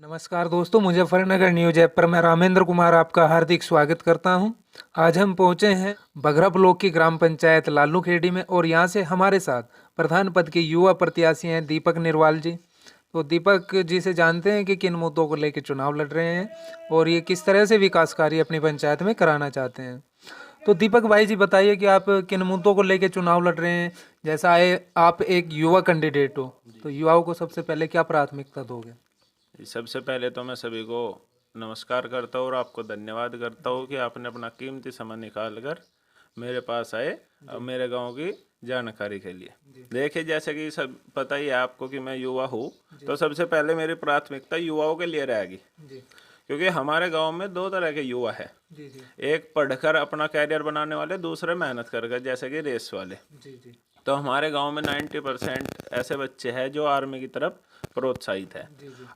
नमस्कार दोस्तों, Muzaffarnagar news app पर मैं रामेंद्र कुमार आपका हार्दिक स्वागत करता हूं। आज हम पहुंचे हैं बघरा ब्लॉक की ग्राम पंचायत लालू खेड़ी में और यहां से हमारे साथ प्रधान पद के युवा प्रत्याशी हैं दीपक निर्वाल जी। तो दीपक जी से जानते हैं कि किन मुद्दों को लेकर चुनाव लड़ रहे हैं और ये किस तरह से विकास कार्य अपनी पंचायत में कराना चाहते हैं। तो दीपक भाई जी बताइए कि आप किन मुद्दों को लेकर चुनाव लड़ रहे हैं। जैसा आप एक युवा कैंडिडेट हो, तो युवाओं को सबसे पहले क्या प्राथमिकता दोगे? सबसे पहले तो मैं सभी को नमस्कार करता हूँ और आपको धन्यवाद करता हूँ कि आपने अपना कीमती समय निकाल कर मेरे पास आए और मेरे गांव की जानकारी के लिए। देखिए, जैसे कि सब पता ही है आपको कि मैं युवा हूँ, तो सबसे पहले मेरी प्राथमिकता युवाओं के लिए रहेगी, क्योंकि हमारे गांव में दो तरह के युवा है। एक पढ़कर अपना कैरियर बनाने वाले, दूसरे मेहनत कर जैसे कि रेस वाले। तो हमारे गांव में 90% ऐसे बच्चे हैं जो आर्मी की तरफ प्रोत्साहित है।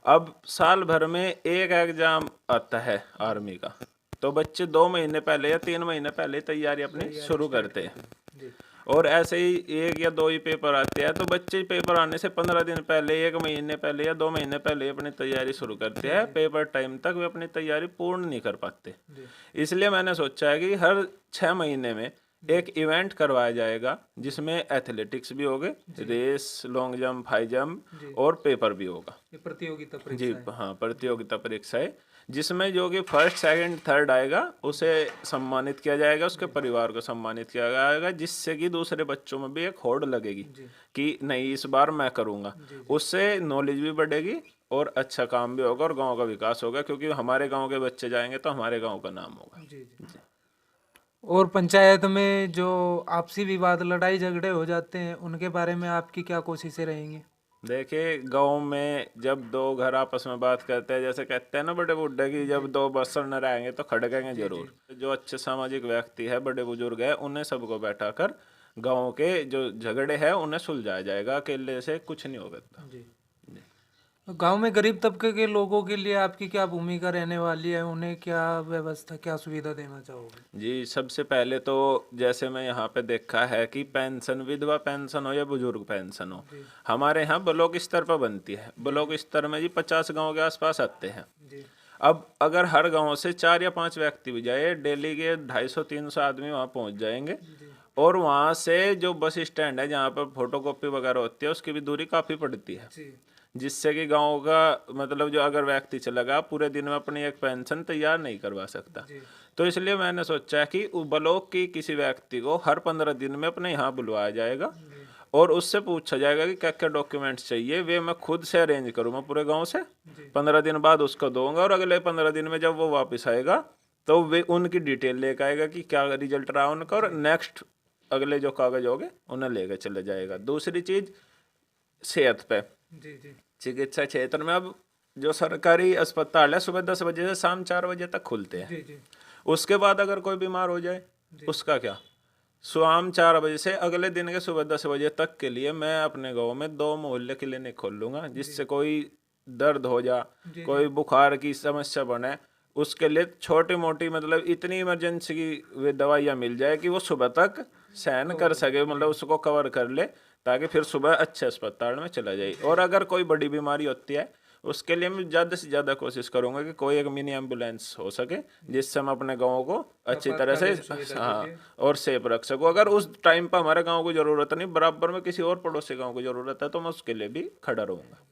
अब साल भर में एक एग्जाम आता है आर्मी का, तो बच्चे 2 महीने पहले या 3 महीने पहले तैयारी अपनी शुरू करते हैं। और ऐसे ही 1 या 2 ही पेपर आते हैं, तो बच्चे पेपर आने से 15 दिन पहले, 1 महीने पहले या 2 महीने पहले अपनी तैयारी शुरू करते हैं। पेपर टाइम तक वे अपनी तैयारी पूर्ण नहीं कर पाते। इसलिए मैंने सोचा है कि हर 6 महीने में एक इवेंट करवाया जाएगा जिसमें एथलेटिक्स भी होगे, race, long jump, high jump और पेपर भी होगा। प्रतियोगिता जी परीक्षा हाँ, प्रतियोगिता परीक्षाएं, जिसमें जो कि फर्स्ट सेकंड थर्ड आएगा उसे सम्मानित किया जाएगा, उसके परिवार को सम्मानित किया जाएगा, जिससे कि दूसरे बच्चों में भी एक होड़ लगेगी कि नहीं, इस बार मैं करूँगा। उससे नॉलेज भी बढ़ेगी और अच्छा काम भी होगा और गांव का विकास होगा, क्योंकि हमारे गांव के बच्चे जाएंगे तो हमारे गांव का नाम होगा। जी। और पंचायत में जो आपसी विवाद, लड़ाई झगड़े हो जाते हैं, उनके बारे में आपकी क्या कोशिशें रहेंगी? देखिए, गांव में जब दो घर आपस में बात करते हैं, जैसे कहते हैं ना बड़े बुड्ढे की, जब दो बस्तर न रहेंगे तो खड़केंगे जरूर। जो अच्छे सामाजिक व्यक्ति है, बड़े बुजुर्ग है, उन्हें सबको बैठाकर गांव के जो झगड़े हैं उन्हें सुलझाया जाएगा। अकेले से कुछ नहीं होगा। जी। तो गांव में गरीब तबके के लोगों के लिए आपकी क्या भूमिका रहने वाली है? उन्हें क्या व्यवस्था, क्या सुविधा देना चाहोगे? जी, सबसे पहले तो जैसे मैं यहाँ पे देखा है कि पेंशन, विधवा पेंशन हो या बुजुर्ग पेंशन हो, हमारे यहाँ ब्लॉक स्तर पर बनती है। ब्लॉक स्तर में जी 50 गांव के आसपास आते हैं। अब अगर हर गांव से 4 या 5 व्यक्ति भी जाए, डेली के 250-300 आदमी वहाँ पहुँच जाएंगे। और वहाँ से जो बस स्टैंड है जहाँ पर फोटोकॉपी वगैरह होती है, उसकी भी दूरी काफ़ी पड़ती है, जिससे कि गांव का मतलब जो अगर व्यक्ति चला गया, पूरे दिन में अपनी एक पेंशन तैयार नहीं करवा सकता। तो इसलिए मैंने सोचा है कि ब्लॉक की किसी व्यक्ति को हर 15 दिन में अपने यहाँ बुलवाया जाएगा और उससे पूछा जाएगा कि क्या क्या डॉक्यूमेंट्स चाहिए। वे मैं खुद से अरेंज करूँगा पूरे गांव से, 15 दिन बाद उसको दूंगा और अगले 15 दिन में जब वो वापस आएगा तो वे उनकी डिटेल लेकर आएगा कि क्या रिजल्ट रहा उनका, और नेक्स्ट अगले जो कागज होंगे उन्हें लेकर चले जाएगा। दूसरी चीज, सेहत पे, चिकित्सा क्षेत्र में अब जो सरकारी अस्पताल है सुबह 10 बजे से शाम 4 बजे तक खुलते हैं। उसके बाद अगर कोई बीमार हो जाए उसका क्या, शाम 4 बजे से अगले दिन के सुबह 10 बजे तक के लिए मैं अपने गांव में 2 मोहल्ले क्लिनिक खोल लूंगा, जिससे कोई दर्द हो जा, कोई बुखार की समस्या बने, उसके लिए छोटी मोटी मतलब इतनी इमरजेंसी की दवाइयाँ मिल जाए कि वो सुबह तक सहन कर सके, मतलब उसको कवर कर ले, ताकि फिर सुबह अच्छे अस्पताल में चला जाए। और अगर कोई बड़ी बीमारी होती है उसके लिए मैं ज़्यादा से ज़्यादा कोशिश करूंगा कि कोई एक मिनी एम्बुलेंस हो सके, जिससे हम अपने गाँव को अच्छी तरह से हाँ और सेफ रख सकूँ। अगर उस टाइम पर हमारे गाँव को ज़रूरत नहीं, बराबर में किसी और पड़ोसी गाँव को ज़रूरत है, तो मैं उसके लिए भी खड़ा रहूँगा।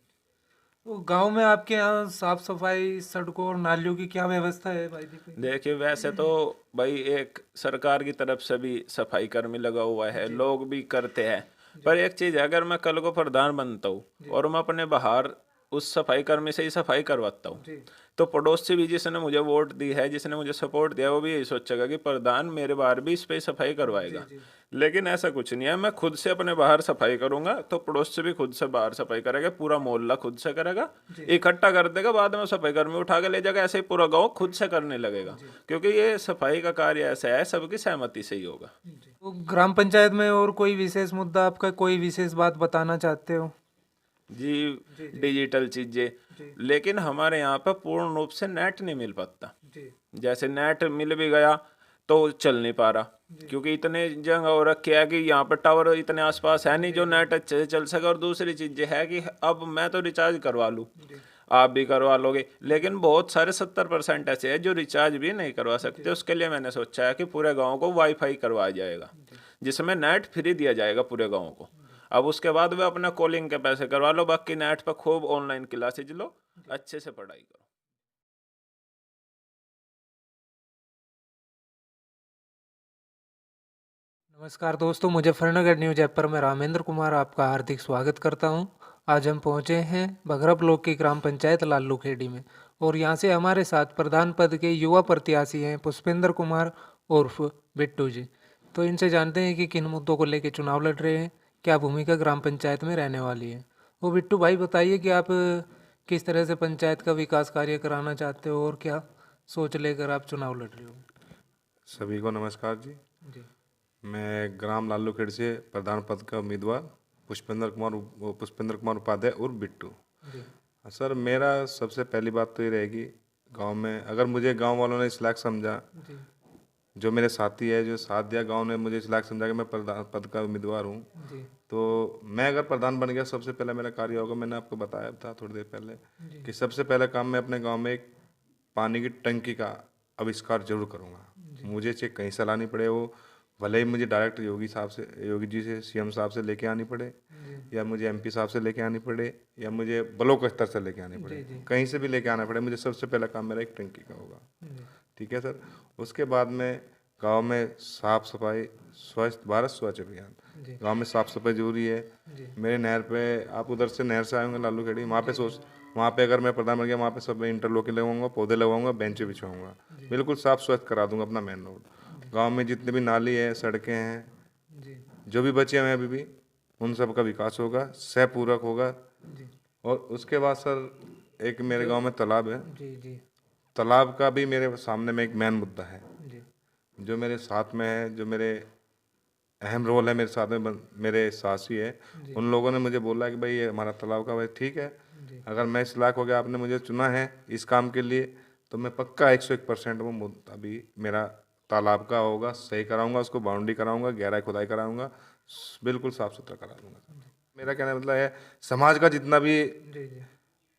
तो गांव में आपके यहाँ साफ सफाई, सड़कों और नालियों की क्या व्यवस्था है भाई दीपक? देखिए, वैसे तो भाई एक सरकार की तरफ से भी सफाई कर्मी लगा हुआ है, लोग भी करते हैं। पर एक चीज़ है, अगर मैं कल को प्रधान बनता हूँ और मैं अपने बाहर उस सफाई कर्मी से ही सफाई करवाता हूँ, तो पड़ोसी भी जिसने मुझे वोट दी है, जिसने मुझे सपोर्ट दिया, वो भी यही सोचेगा कि प्रधान मेरे बाहर भी इस पे सफाई करवाएगा। लेकिन ऐसा कुछ नहीं है, मैं खुद से अपने बाहर सफाई करूंगा तो पड़ोसी भी खुद से बाहर सफाई करेगा, पूरा मोहल्ला खुद से करेगा, इकट्ठा कर देगा, बाद में सफाई कर्मी उठा के ले जाएगा, ऐसे ही पूरा गांव खुद से करने लगेगा, क्योंकि ये सफाई का कार्य ऐसा है सबकी सहमति से ही होगा। तो ग्राम पंचायत में और कोई विशेष मुद्दा, आपका कोई विशेष बात बताना चाहते हो? जी, डिजिटल चीजें, लेकिन हमारे यहाँ पर पूर्ण रूप से नेट नहीं मिल पाता। जैसे नेट मिल भी गया तो चल नहीं पा रहा, क्योंकि इतने जगह हो रखे है कि यहाँ पर टावर इतने आसपास है नहीं जो नेट अच्छे से चल सके। और दूसरी चीज ये है कि अब मैं तो रिचार्ज करवा लूँ, आप भी करवा लोगे। लेकिन बहुत सारे 70% ऐसे हैं जो रिचार्ज भी नहीं करवा सकते। उसके लिए मैंने सोचा है कि पूरे गांव को वाईफाई करवाया जाएगा, जिसमें नेट फ्री दिया जाएगा पूरे गांव को। अब उसके बाद वे अपना कॉलिंग के पैसे करवा लो, बाकी नेट पर खूब ऑनलाइन क्लासेज लो, अच्छे से पढ़ाई करो। नमस्कार दोस्तों, मुजफ्फरनगर न्यूज ऐप पर मैं रामेंद्र कुमार आपका हार्दिक स्वागत करता हूं। आज हम पहुंचे हैं बघरा ब्लॉक की ग्राम पंचायत लालू खेड़ी में और यहां से हमारे साथ प्रधान पद के युवा प्रत्याशी हैं पुष्पेंद्र कुमार उर्फ बिट्टू जी। तो इनसे जानते हैं कि किन मुद्दों को लेकर चुनाव लड़ रहे हैं, क्या भूमिका ग्राम पंचायत में रहने वाली है। वो बिट्टू भाई बताइए कि आप किस तरह से पंचायत का विकास कार्य कराना चाहते हो और क्या सोच लेकर आप चुनाव लड़ रहे हो। सभी को नमस्कार जी। जी मैं ग्राम लालूखेड़ से प्रधान पद का उम्मीदवार पुष्पेंद्र कुमार उपाध्याय और बिट्टू। जी सर, मेरा सबसे पहली बात तो ये रहेगी, गांव में अगर मुझे गांव वालों ने इस लायक समझा, जी जो मेरे साथी है जो साथ दिया, गांव ने मुझे इस लायक समझा कि मैं प्रधान पद का उम्मीदवार हूँ, जी तो मैं अगर प्रधान बन गया, सबसे पहले मेरा कार्य होगा, मैंने आपको बताया था थोड़ी देर पहले कि सबसे पहला काम मैं अपने गाँव में एक पानी की टंकी का आविष्कार जरूर करूँगा। मुझे चाहे कहीं से लानी पड़े, वो भले ही मुझे डायरेक्ट योगी जी से, सीएम साहब से लेके आनी पड़े, या मुझे एमपी साहब से लेके आनी पड़े, या मुझे ब्लॉक स्तर से लेके आनी पड़े, कहीं से भी लेके आना पड़े, मुझे सबसे पहला काम मेरा एक टंकी का होगा। ठीक है सर। उसके बाद में गांव में साफ सफाई, स्वच्छ भारत स्वच्छ अभियान, गांव में साफ सफाई जरूरी है। मेरे नहर पे, आप उधर से नहर से आए होंगे लालू खेड़ी, वहाँ पे अगर मैं प्रधान बन गया, वहाँ पे सब इंटरलॉकिंग लगवाऊंगा, पौधे लगवाऊंगा, बेंचें बिछवाऊंगा, बिल्कुल साफ स्वच्छ करा दूंगा अपना मेन रोड। गांव में जितने भी नाली है, सड़कें हैं, जो भी बचे हुए हैं अभी भी, उन सब का विकास होगा, सह पूरक होगा। और उसके बाद सर, एक मेरे गांव में तालाब है, जी जी तालाब का भी मेरे सामने में एक मेन मुद्दा है, जी जो मेरे साथ में है, जो मेरे अहम रोल है मेरे साथ में, मेरे सासी है, उन लोगों ने मुझे बोला कि भाई ये हमारा तालाब का, भाई ठीक है, अगर मैं इस लायक हो गया, आपने मुझे चुना है इस काम के लिए, तो मैं पक्का 101% वो मुद्दा भी मेरा तालाब का होगा, सही कराऊंगा, उसको बाउंड्री कराऊंगा, गहराई खुदाई कराऊंगा, बिल्कुल साफ सुथरा करा दूंगा। मेरा कहने का मतलब है, समाज का जितना भी जी जी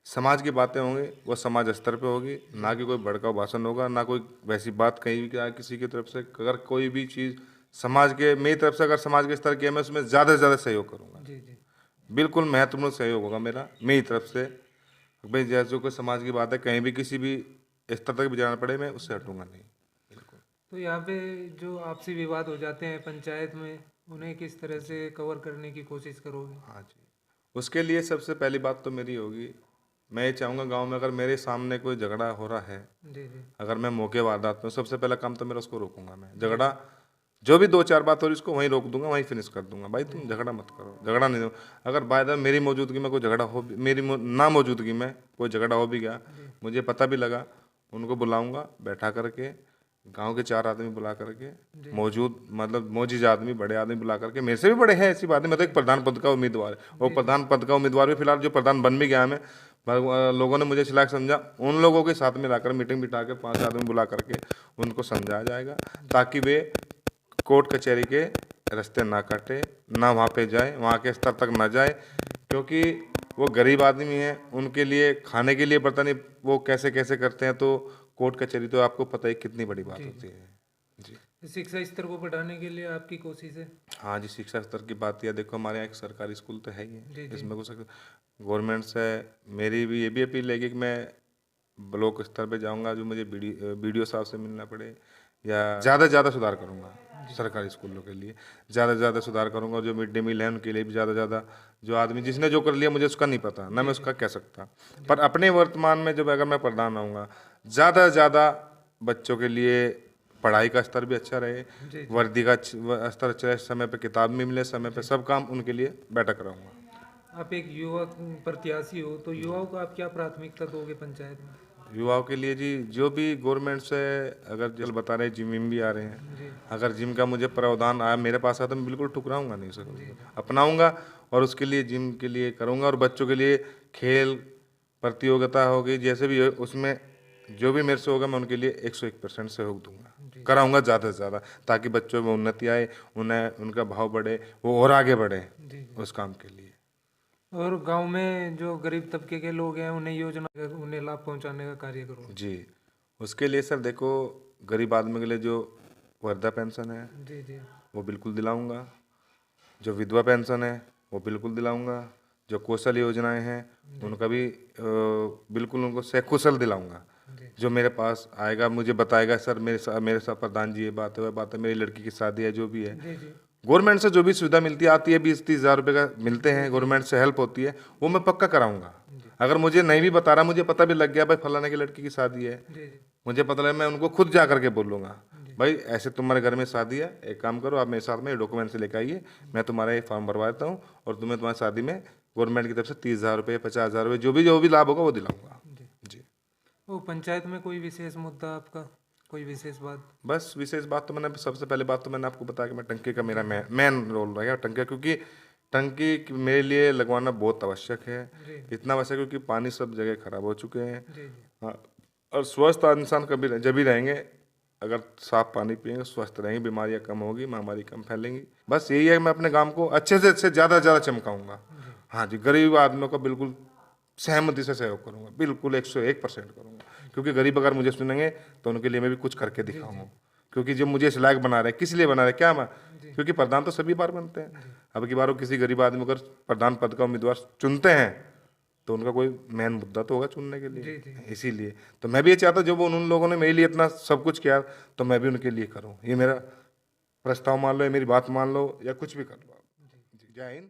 समाज की बातें होंगी वो समाज स्तर पे होगी, ना कि कोई भड़काऊ भाषण होगा, ना कोई वैसी बात कहीं भी क्या किसी की तरफ से। अगर कोई भी चीज़ समाज के, मेरी तरफ से अगर समाज के स्तर की है, मैं उसमें ज़्यादा से ज़्यादा सहयोग करूँगा, जी जी बिल्कुल महत्वपूर्ण सहयोग होगा मेरा मेरी तरफ से। भाई जैसे कोई समाज की बात है, कहीं भी किसी भी स्तर तक भी जाना पड़े, मैं उससे हटूंगा नहीं। बिल्कुल। तो यहाँ पे जो आपसी विवाद हो जाते हैं पंचायत में, उन्हें किस तरह से कवर करने की कोशिश करोगे। हाँ जी, उसके लिए सबसे पहली बात तो मेरी होगी, मैं ये चाहूँगा गांव में अगर मेरे सामने कोई झगड़ा हो रहा है, जी जी अगर मैं मौके वारदात में, सबसे पहला काम तो मेरा उसको रोकूंगा। मैं झगड़ा, जो भी दो चार बात हो रही उसको वहीं रोक दूंगा, वहीं फिनिश कर दूंगा। भाई तुम झगड़ा मत करो, झगड़ा नहीं दो। अगर बाय द मेरी मौजूदगी में कोई झगड़ा हो, ना मौजूदगी में कोई झगड़ा हो भी गया, मुझे पता भी लगा, उनको बुलाऊंगा, बैठा करके, गांव के 4 आदमी बुला करके, मतलब मौजूद आदमी, बड़े आदमी बुला करके, मेरे से भी बड़े हैं, ऐसी बात नहीं, मैं तो एक प्रधान पद का उम्मीदवार है, और प्रधान पद का उम्मीदवार भी फिलहाल जो प्रधान बन भी गया, मैं लोगों ने मुझे सिलाक समझा, उन लोगों के साथ में लाकर मीटिंग बिठा कर 5 आदमी बुला करके उनको समझाया जाएगा, ताकि वे कोर्ट कचहरी के रास्ते ना काटे, ना वहाँ पे जाए, वहाँ के स्तर तक ना जाए, क्योंकि वो गरीब आदमी हैं, उनके लिए खाने के लिए पता नहीं वो कैसे कैसे करते हैं, तो कोर्ट कचहरी तो आपको पता है कितनी बड़ी बात होती है जी। शिक्षा स्तर को बढ़ाने के लिए आपकी कोशिश है। हाँ जी, शिक्षा स्तर की बात, या देखो हमारे यहाँ एक सरकारी स्कूल तो है ही जी, है, जी। इसमें कुछ गवर्नमेंट से मेरी भी ये भी अपील है कि मैं ब्लॉक स्तर पे जाऊंगा, जो मुझे बीडीओ साहब से मिलना पड़े, या ज़्यादा से ज़्यादा सुधार करूंगा सरकारी स्कूलों के लिए, ज़्यादा से ज़्यादा सुधार करूंगा, जो मिड डे मील है उनके लिए भी ज़्यादा से ज़्यादा। जो आदमी जिसने जो कर लिया मुझे उसका नहीं पता, ना मैं उसका कह सकता, पर अपने वर्तमान में जब अगर मैं प्रधान आऊँगा, ज़्यादा से ज़्यादा बच्चों के लिए पढ़ाई का स्तर भी अच्छा रहे, वर्दी का स्तर अच्छा रहे, समय पे किताब भी मिले, समय पे सब काम उनके लिए बेटर कराऊंगा। आप एक युवा प्रत्याशी हो, तो युवाओं को आप क्या प्राथमिकता दोगे पंचायत में। युवाओं के लिए जी, जो भी गवर्नमेंट से, अगर जल बता रहे जिम विम भी आ रहे हैं, अगर जिम का मुझे प्रावधान आया मेरे पास आया तो मैं बिल्कुल ठुकराऊंगा नहीं सर, अपनाऊंगा, और उसके लिए जिम के लिए करूंगा, और बच्चों के लिए खेल प्रतियोगिता होगी, जैसे भी हो, उसमें जो भी मेरे से होगा मैं उनके लिए 101% सहयोग दूंगा, कराऊंगा ज़्यादा से ज़्यादा, ताकि बच्चों में उन्नति आए, उन्हें उनका भाव बढ़े, वो और आगे बढ़े उस काम के लिए। और गांव में जो गरीब तबके के लोग हैं उन्हें योजना उन्हें लाभ पहुंचाने का कार्य करूँ। जी, उसके लिए सर देखो, गरीब आदमी के लिए जो वृद्धा पेंशन है जी जी वो बिल्कुल दिलाऊंगा, जो विधवा पेंशन है वो बिल्कुल दिलाऊंगा, जो कौशल योजनाएं हैं उनका भी बिल्कुल उनको सकुशल दिलाऊंगा। जो मेरे पास आएगा मुझे बताएगा सर मेरे साथ प्रधान जी ये बात है, वह बात है, मेरी लड़की की शादी है, जो भी है जी जी गवर्नमेंट से जो भी सुविधा मिलती है आती है, 20-30 हज़ार रुपये का मिलते हैं, गवर्नमेंट से हेल्प होती है, वो मैं पक्का कराऊंगा। अगर मुझे नहीं भी बता रहा, मुझे पता भी लग गया भाई फलाने की लड़की की शादी है, जी जी मुझे पता लगा, मैं उनको खुद जा करके बोलूँगा भाई ऐसे तुम्हारे घर में शादी है, एक काम करो आप मेरे साथ में डॉक्यूमेंट से लेकर आइए, मैं तुम्हारा ये फॉर्म भरवा देता हूँ और तुम्हें तुम्हारी शादी में गवर्नमेंट की तरफ से 30,000 रुपये 50,000 रुपये जो भी लाभ होगा वो दिलाऊंगा। जी, वो पंचायत में कोई विशेष मुद्दा आपका, कोई विशेष बात? बस विशेष बात तो मैंने सबसे पहले बात तो मैंने आपको बताया कि मैं टंकी का मेरा मेन रोल रहेगा टंकी, क्योंकि टंकी मेरे लिए लगवाना बहुत आवश्यक है। इतना आवश्यक क्योंकि पानी सब जगह खराब हो चुके हैं। जी जी हाँ, और स्वस्थ इंसान कभी जब भी रहेंगे अगर साफ पानी पिएंगे, स्वस्थ रहेंगे, बीमारियां कम होगी, महामारी कम फैलेंगी। बस यही है, मैं अपने गांव को अच्छे से ज़्यादा चमकाऊंगा। हाँ जी, गरीब आदमियों को बिल्कुल सहमति से सहयोग करूंगा, बिल्कुल 101% करूंगा, क्योंकि गरीब अगर मुझे सुनेंगे तो उनके लिए मैं भी कुछ करके दिखाऊंगा। क्योंकि जो मुझे इस लायक बना रहे हैं, किस लिए बना रहे हैं, क्या मैं, क्योंकि प्रधान तो सभी बार बनते हैं। अब की बार वो किसी गरीब आदमी को अगर प्रधान पद का उम्मीदवार चुनते हैं तो उनका कोई मेन मुद्दा तो होगा चुनने के लिए। इसीलिए तो मैं भी ये चाहता, जब उन लोगों ने मेरे लिए इतना सब कुछ किया तो मैं भी उनके लिए करूँ। ये मेरा प्रस्ताव मान लो, ये मेरी बात मान लो, या कुछ भी कर लो आप। जय हिंद।